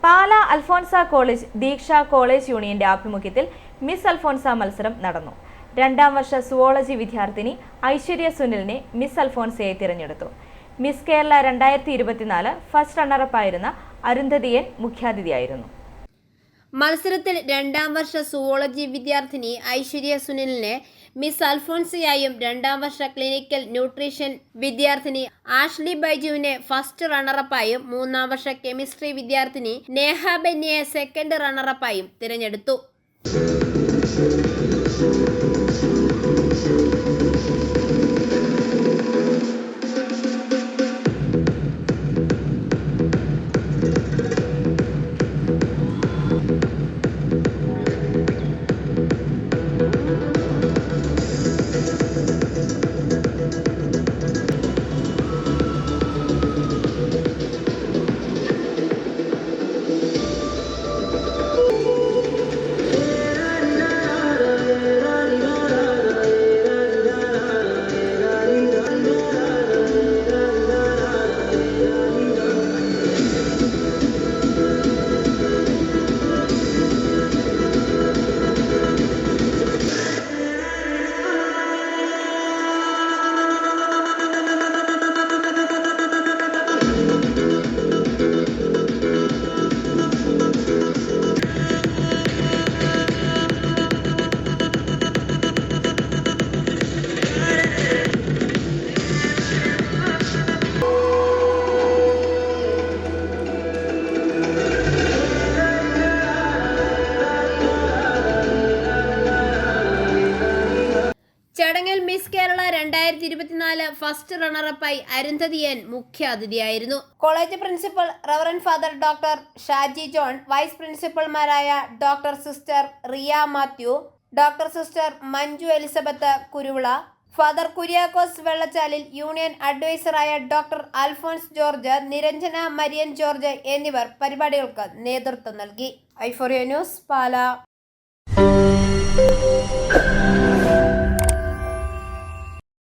പാല Alphonsa college ദീക്ഷ college യൂണിയന്റെ ആഭിമുഖ്യത്തിൽ miss Alphonsa മത്സരം നടന്നു. രണ്ടാം വർഷ സുവോളജി വിദ്യാർത്ഥിനി ഐശ്വര്യ സുനിലിനെ മിസ് അൽഫോൻസയായി തിരഞ്ഞെടുത്തു. മിസ് കേരള 2024 ഫസ്റ്റ് റണ്ണറപ്പായിരുന്ന അരുന്ധതിയൻ മുഖ്യാതിഥിയായിരുന്നു. മത്സരത്തിൽ രണ്ടാം വർഷ സുവോളജി വിദ്യാർത്ഥിനി ഐശ്വര്യ സുനിലിനെ മിസ് അൽഫോൻസയായും രണ്ടാം വർഷ ക്ലിനിക്കൽ ന്യൂട്രീഷൻ വിദ്യാർത്ഥിനി ആഷ്ലി ബൈജുവിനെ ഫസ്റ്റ് റണ്ണറപ്പായും മൂന്നാം വർഷ കെമിസ്ട്രി വിദ്യാർത്ഥിനി നേഹ ബെന്നിയെ സെക്കൻഡ് റണ്ണറപ്പായും തിരഞ്ഞെടുത്തു. ചടങ്ങിൽ മിസ് കേരള 2024 ഫസ്റ്റ് റണ്ണറപ്പായി അരുന്ധതിയൻ മുഖ്യാതിഥിയായിരുന്നു. College principal reverend father doctor Shaji John, vice പ്രിൻസിപ്പൽമാരായ doctor sister Riya Mathew, doctor sister Manju Elizabeth Kuruvila, father Kuriakose Vellachalil, union അഡ്വൈസറായ ഡോക്ടർ അൽഫോൻസ് ജോർജ്, നിരഞ്ജന മരിയൻ ജോർജ് എന്നിവർ പരിപാടികൾക്ക് നേതൃത്വം നൽകി. ഐഫോറിയ ന്യൂസ്, പാല.